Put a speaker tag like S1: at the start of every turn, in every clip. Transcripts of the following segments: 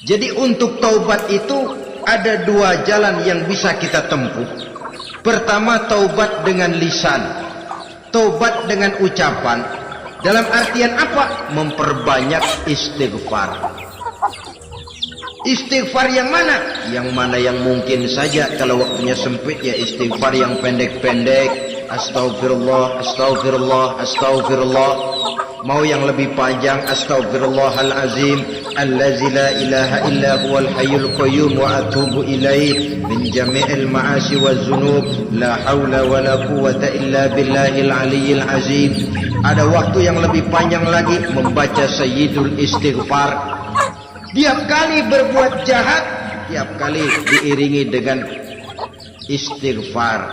S1: Jadi untuk taubat itu ada dua jalan yang bisa kita tempuh. Pertama, taubat dengan lisan, taubat dengan ucapan. Dalam artian apa? Memperbanyak istighfar. Istighfar yang mana? Yang mana yang mungkin saja. Kalau waktunya sempit ya istighfar yang pendek-pendek. Astaghfirullah, astaghfirullah, astaghfirullah. Mau yang lebih panjang, astaghfirullahalazim allazi la ilaha illa huwal hayyul qayyum wa atubu ilaih min jami'il ma'asi waz dzunub la haula wala quwwata illa billahil aliyyil azim. Ada waktu yang lebih panjang lagi membaca sayyidul istighfar. Tiap kali berbuat jahat, tiap kali diiringi dengan istighfar.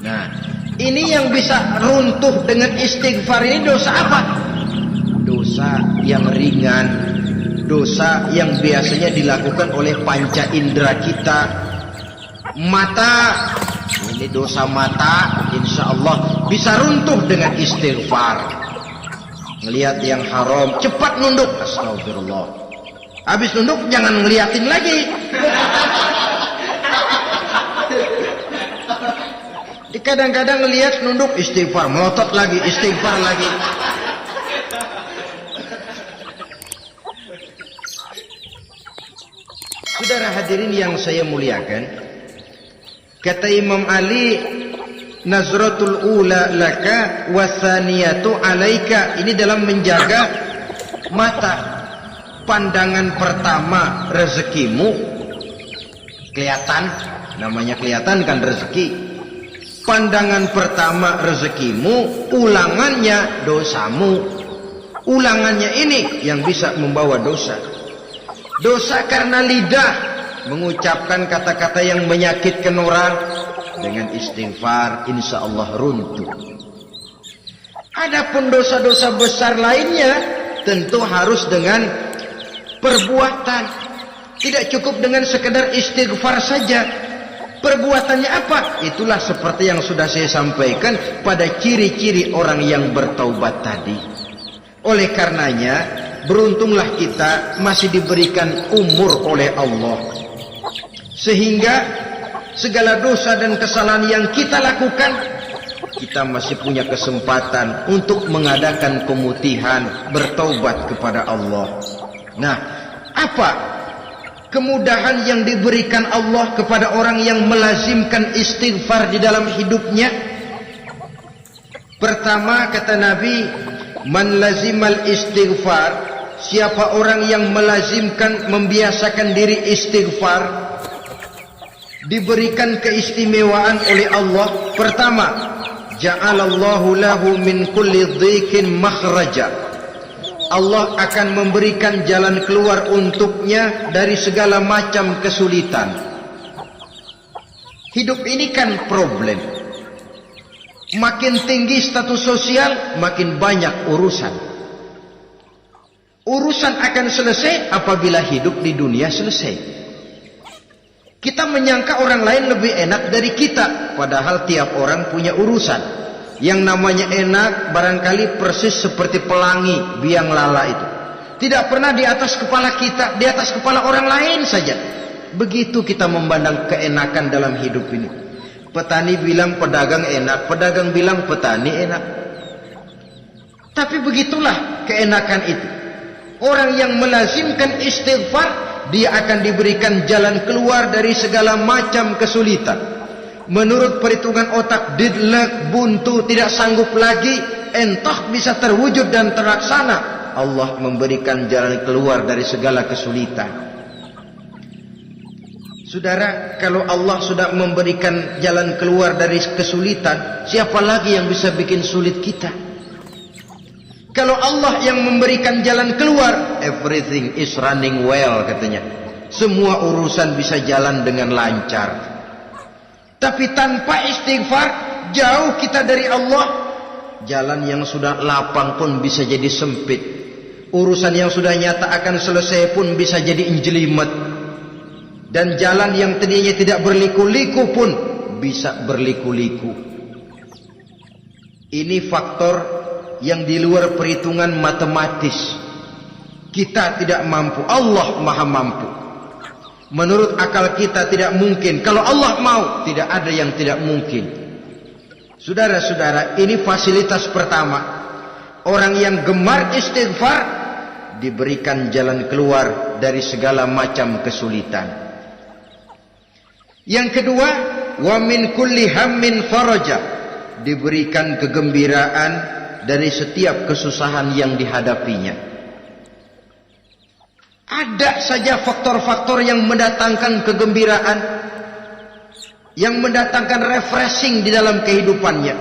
S1: Nah, ini yang bisa runtuh dengan istighfar ini dosa apa? Dosa yang ringan, dosa yang biasanya dilakukan oleh panca indera kita. Mata, ini dosa mata, insya Allah bisa runtuh dengan istighfar. Ngelihat yang haram, cepat nunduk, astagfirullah. Habis nunduk jangan ngeliatin lagi. Kadang-kadang ngelihat nunduk istighfar, melotot lagi, istighfar lagi. Saudara hadirin yang saya muliakan, kata Imam Ali, nazratul ula laka wasaniyatu alaika. Ini dalam menjaga mata. Pandangan pertama rezekimu kelihatan, namanya kelihatan kan rezeki. Pandangan pertama rezekimu, ulangannya dosamu. Ulangannya ini yang bisa membawa dosa. Dosa karena lidah, mengucapkan kata-kata yang menyakitkan orang. Dengan istighfar insya Allah runtuh. Adapun dosa-dosa besar lainnya tentu harus dengan perbuatan. Tidak cukup dengan sekedar istighfar saja. Perbuatannya apa? Itulah seperti yang sudah saya sampaikan pada ciri-ciri orang yang bertaubat tadi. Oleh karenanya, beruntunglah kita masih diberikan umur oleh Allah. Sehingga segala dosa dan kesalahan yang kita lakukan, kita masih punya kesempatan untuk mengadakan pemutihan, bertaubat kepada Allah. Nah, apa kemudahan yang diberikan Allah kepada orang yang melazimkan istighfar di dalam hidupnya? Pertama kata Nabi, man lazimal istighfar, siapa orang yang melazimkan, membiasakan diri istighfar, diberikan keistimewaan oleh Allah. Pertama, ja'alallahu lahu min kulli dhiqin makhraja. Allah akan memberikan jalan keluar untuknya dari segala macam kesulitan. Hidup ini kan problem. Makin tinggi status sosial, makin banyak urusan. Urusan akan selesai apabila hidup di dunia selesai. Kita menyangka orang lain lebih enak dari kita, padahal tiap orang punya urusan. Yang namanya enak barangkali persis seperti pelangi biang lala itu. Tidak pernah di atas kepala kita, di atas kepala orang lain saja. Begitu kita memandang keenakan dalam hidup ini. Petani bilang pedagang enak, pedagang bilang petani enak. Tapi begitulah keenakan itu. Orang yang melazimkan istighfar, dia akan diberikan jalan keluar dari segala macam kesulitan. Menurut perhitungan otak, deadlock, buntu, tidak sanggup lagi, entah bisa terwujud dan terlaksana. Allah memberikan jalan keluar dari segala kesulitan. Saudara, kalau Allah sudah memberikan jalan keluar dari kesulitan, siapa lagi yang bisa bikin sulit kita? Kalau Allah yang memberikan jalan keluar, everything is running well katanya. Semua urusan bisa jalan dengan lancar. Tapi tanpa istighfar, jauh kita dari Allah. Jalan yang sudah lapang pun bisa jadi sempit. Urusan yang sudah nyata akan selesai pun bisa jadi injelimet. Dan jalan yang tadinya tidak berliku-liku pun bisa berliku-liku. Ini faktor yang di luar perhitungan matematis. Kita tidak mampu, Allah maha mampu. Menurut akal kita tidak mungkin. Kalau Allah mau, tidak ada yang tidak mungkin. Saudara-saudara, ini fasilitas pertama. Orang yang gemar istighfar diberikan jalan keluar dari segala macam kesulitan. Yang kedua, wa min kulli hammin faraja, diberikan kegembiraan dari setiap kesusahan yang dihadapinya. Ada saja faktor-faktor yang mendatangkan kegembiraan, yang mendatangkan refreshing di dalam kehidupannya,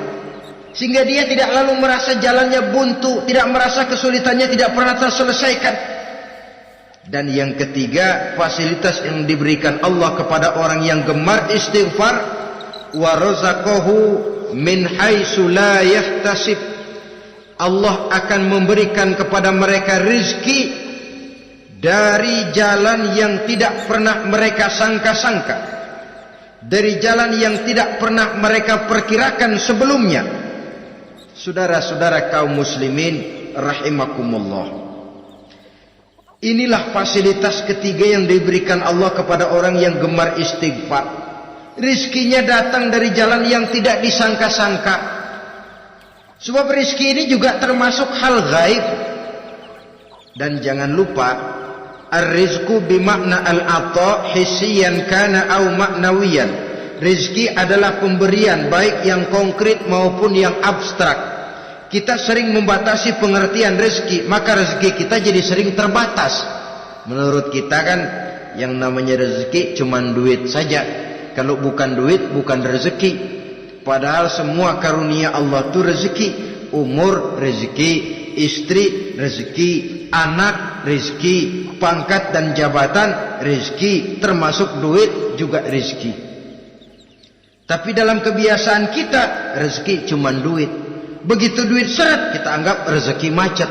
S1: sehingga dia tidak lalu merasa jalannya buntu, tidak merasa kesulitannya tidak pernah terselesaikan. Dan yang ketiga, fasilitas yang diberikan Allah kepada orang yang gemar istighfar, wa razaqahu min haitsu la yahtasib, Allah akan memberikan kepada mereka rezeki dari jalan yang tidak pernah mereka sangka-sangka, dari jalan yang tidak pernah mereka perkirakan sebelumnya. Saudara-saudara kaum muslimin rahimakumullah, inilah fasilitas ketiga yang diberikan Allah kepada orang yang gemar istighfar. Rizkinya datang dari jalan yang tidak disangka-sangka. Sebab rizki ini juga termasuk hal gaib. Dan jangan lupa, ar-rizqu bimakna al-ata hissiyan kana au ma'nawiyan. Rizki adalah pemberian, baik yang konkret maupun yang abstrak. Kita sering membatasi pengertian rezeki, maka rezeki kita jadi sering terbatas. Menurut kita kan yang namanya rezeki cuman duit saja. Kalau bukan duit bukan rezeki. Padahal semua karunia Allah itu rezeki. Umur rezeki, istri rezeki, anak rezeki, pangkat dan jabatan rezeki, termasuk duit juga rezeki. Tapi dalam kebiasaan kita rezeki cuma duit. Begitu duit seret kita anggap rezeki macet.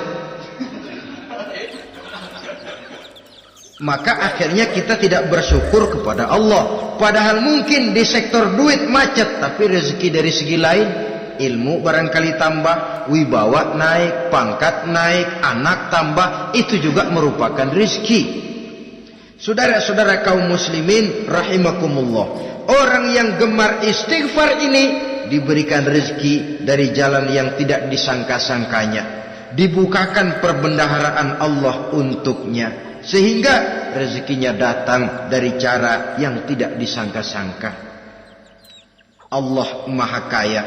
S1: Maka akhirnya kita tidak bersyukur kepada Allah. Padahal mungkin di sektor duit macet, tapi rezeki dari segi lain, ilmu barangkali tambah, wibawa naik, pangkat naik, anak tambah, itu juga merupakan rezeki. Saudara-saudara kaum muslimin rahimakumullah, orang yang gemar istighfar ini diberikan rezeki dari jalan yang tidak disangka-sangkanya, dibukakan perbendaharaan Allah untuknya, sehingga rezekinya datang dari cara yang tidak disangka-sangka. Allah maha kaya.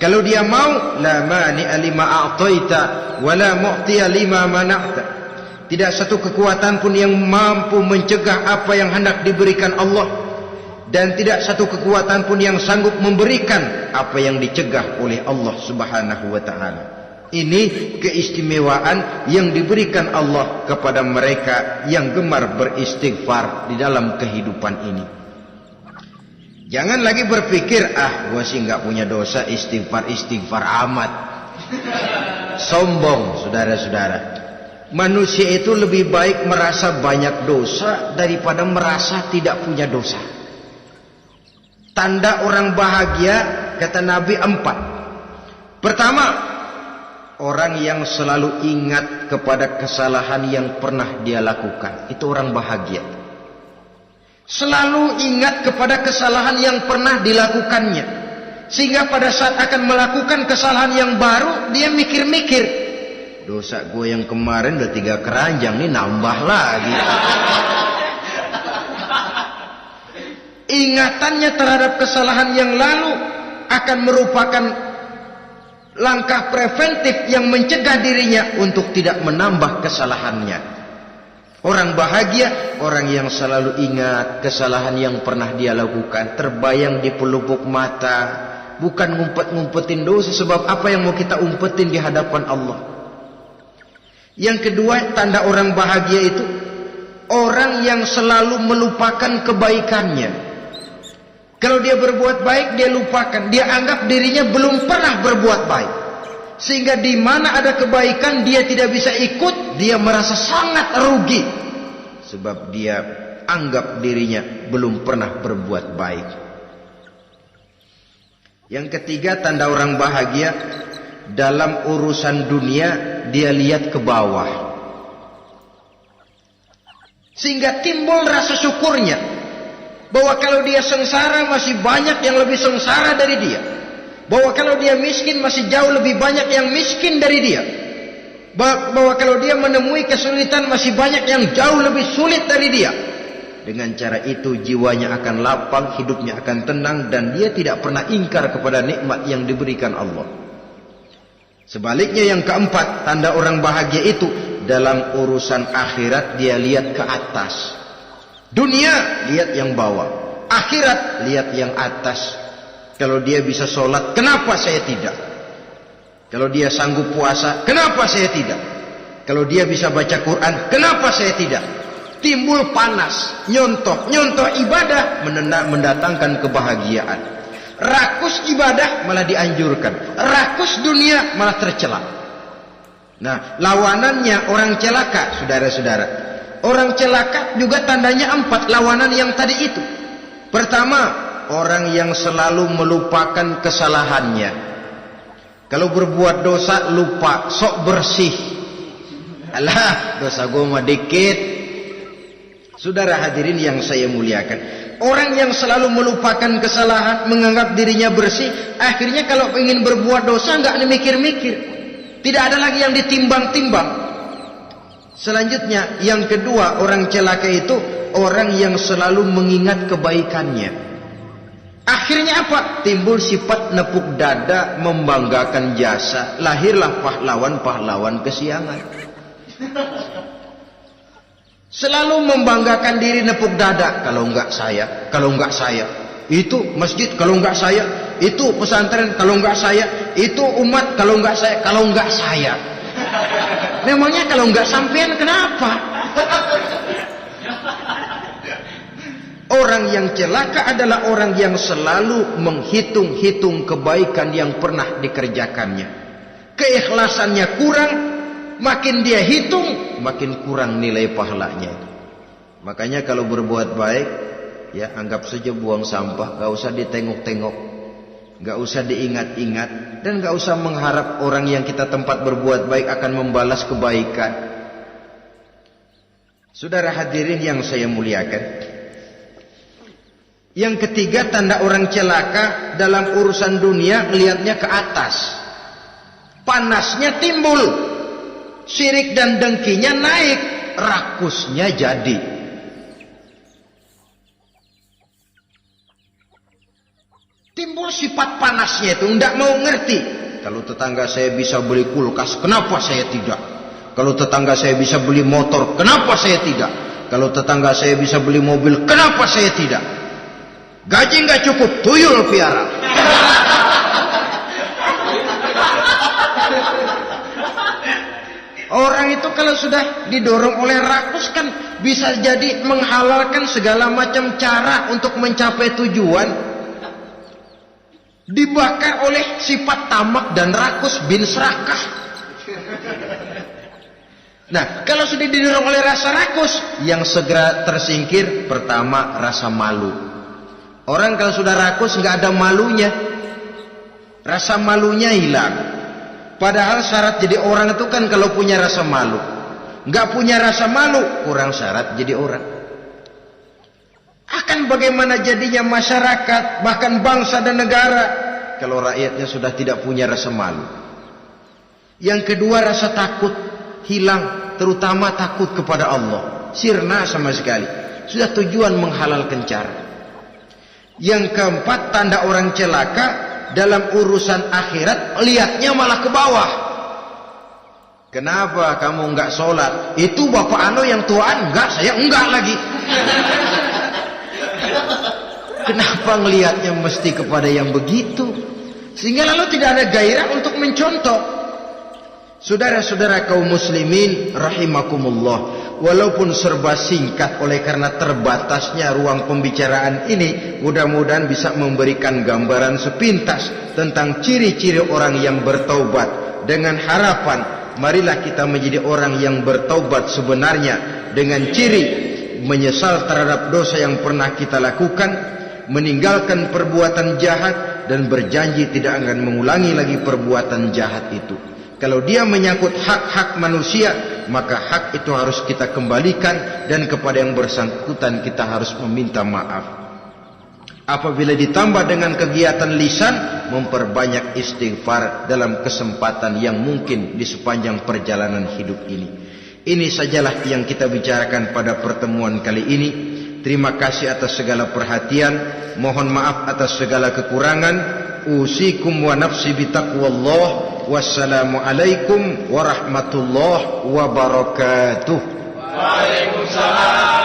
S1: Kalau dia mau, la mani'a lima a'taita wa la mu'tiya lima mana'ta. Tidak satu kekuatan pun yang mampu mencegah apa yang hendak diberikan Allah, dan tidak satu kekuatan pun yang sanggup memberikan apa yang dicegah oleh Allah Subhanahu wa taala. Ini keistimewaan yang diberikan Allah kepada mereka yang gemar beristighfar di dalam kehidupan ini. Jangan lagi berpikir, gua sih nggak punya dosa, istighfar amat. Sombong, saudara-saudara. Manusia itu lebih baik merasa banyak dosa daripada merasa tidak punya dosa. Tanda orang bahagia, kata Nabi, 4. Pertama, orang yang selalu ingat kepada kesalahan yang pernah dia lakukan. Itu orang bahagia. Selalu ingat kepada kesalahan yang pernah dilakukannya, sehingga pada saat akan melakukan kesalahan yang baru, dia mikir-mikir, dosa gue yang kemarin udah 3 keranjang, nih nambah lagi. Ingatannya terhadap kesalahan yang lalu akan merupakan langkah preventif yang mencegah dirinya untuk tidak menambah kesalahannya. Orang bahagia, orang yang selalu ingat kesalahan yang pernah dia lakukan, terbayang di pelupuk mata, bukan ngumpet-ngumpetin dosa. Sebab apa yang mau kita umpetin di hadapan Allah? Yang kedua, tanda orang bahagia itu orang yang selalu melupakan kebaikannya. Kalau dia berbuat baik, dia lupakan. Dia anggap dirinya belum pernah berbuat baik. Sehingga di mana ada kebaikan, dia tidak bisa ikut. Dia merasa sangat rugi. Sebab dia anggap dirinya belum pernah berbuat baik. Yang ketiga, tanda orang bahagia, dalam urusan dunia dia lihat ke bawah. Sehingga timbul rasa syukurnya, bahwa kalau dia sengsara masih banyak yang lebih sengsara dari dia, bahwa kalau dia miskin masih jauh lebih banyak yang miskin dari dia, bahwa kalau dia menemui kesulitan masih banyak yang jauh lebih sulit dari dia. Dengan cara itu jiwanya akan lapang, hidupnya akan tenang, dan dia tidak pernah ingkar kepada nikmat yang diberikan Allah. Sebaliknya yang keempat, tanda orang bahagia itu dalam urusan akhirat dia lihat ke atas. Dunia lihat yang bawah, akhirat lihat yang atas. Kalau dia bisa sholat, kenapa saya tidak? Kalau dia sanggup puasa, kenapa saya tidak? Kalau dia bisa baca Quran, kenapa saya tidak? Timbul panas, nyontoh ibadah mendatangkan kebahagiaan. Rakus ibadah malah dianjurkan, rakus dunia malah tercela. Nah, lawanannya orang celaka, saudara-saudara. Orang celaka juga tandanya 4 lawanan yang tadi itu. Pertama, orang yang selalu melupakan kesalahannya. Kalau berbuat dosa lupa, sok bersih. Alah, dosa gue mah dikit. Saudara hadirin yang saya muliakan, orang yang selalu melupakan kesalahan, menganggap dirinya bersih, akhirnya kalau ingin berbuat dosa nggak mikir-mikir, tidak ada lagi yang ditimbang-timbang. Selanjutnya, yang kedua, orang celaka itu orang yang selalu mengingat kebaikannya. Akhirnya apa? Timbul sifat nepuk dada, membanggakan jasa, lahirlah pahlawan-pahlawan kesiangan. Selalu membanggakan diri, nepuk dada. Kalau enggak saya, itu masjid, kalau enggak saya, itu pesantren, kalau enggak saya, itu umat, kalau enggak saya. Memangnya kalau enggak sampean kenapa? Orang yang celaka adalah orang yang selalu menghitung-hitung kebaikan yang pernah dikerjakannya. Keikhlasannya kurang, makin dia hitung, makin kurang nilai pahalanya. Makanya kalau berbuat baik, ya anggap saja buang sampah, gak usah ditengok-tengok, gak usah diingat-ingat, dan gak usah mengharap orang yang kita tempat berbuat baik akan membalas kebaikan. Saudara hadirin yang saya muliakan, yang ketiga tanda orang celaka dalam urusan dunia, melihatnya ke atas, panasnya timbul, syirik dan dengkinya naik, rakusnya jadi. Timbul sifat panasnya itu, tidak mau ngerti. Kalau tetangga saya bisa beli kulkas, kenapa saya tidak? Kalau tetangga saya bisa beli motor, kenapa saya tidak? Kalau tetangga saya bisa beli mobil, kenapa saya tidak? Gaji nggak cukup, tuyul piara. Orang itu kalau sudah didorong oleh rakus kan bisa jadi menghalalkan segala macam cara untuk mencapai tujuan. Dibakar oleh sifat tamak dan rakus bin serakah. Nah, kalau sudah didorong oleh rasa rakus, yang segera tersingkir pertama rasa malu. Orang kalau sudah rakus nggak ada malunya, rasa malunya hilang. Padahal syarat jadi orang itu kan kalau punya rasa malu. Nggak punya rasa malu, kurang syarat jadi orang. Akan bagaimana jadinya masyarakat, bahkan bangsa dan negara, kalau rakyatnya sudah tidak punya rasa malu. Yang kedua, rasa takut hilang, terutama takut kepada Allah. Sirna sama sekali. Sudah tujuan menghalalkan cara. Yang keempat, tanda orang celaka dalam urusan akhirat, lihatnya malah ke bawah. Kenapa kamu enggak sholat? Itu bapak anu yang tuaan, enggak, saya enggak lagi. Kenapa ngelihatnya mesti kepada yang begitu? Sehingga lalu tidak ada gairah untuk mencontoh. Saudara-saudara kaum muslimin rahimakumullah, walaupun serba singkat oleh karena terbatasnya ruang pembicaraan ini, mudah-mudahan bisa memberikan gambaran sepintas tentang ciri-ciri orang yang bertaubat. Dengan harapan, marilah kita menjadi orang yang bertaubat sebenarnya, dengan ciri menyesal terhadap dosa yang pernah kita lakukan, meninggalkan perbuatan jahat, dan berjanji tidak akan mengulangi lagi perbuatan jahat itu. Kalau dia menyangkut hak-hak manusia, maka hak itu harus kita kembalikan, dan kepada yang bersangkutan kita harus meminta maaf. Apabila ditambah dengan kegiatan lisan, memperbanyak istighfar dalam kesempatan yang mungkin di sepanjang perjalanan hidup ini. Ini sajalah yang kita bicarakan pada pertemuan kali ini. Terima kasih atas segala perhatian. Mohon maaf atas segala kekurangan. Usikum wa nafsi bitaqwallah. Wassalamualaikum warahmatullahi wabarakatuh.
S2: Waalaikumsalam.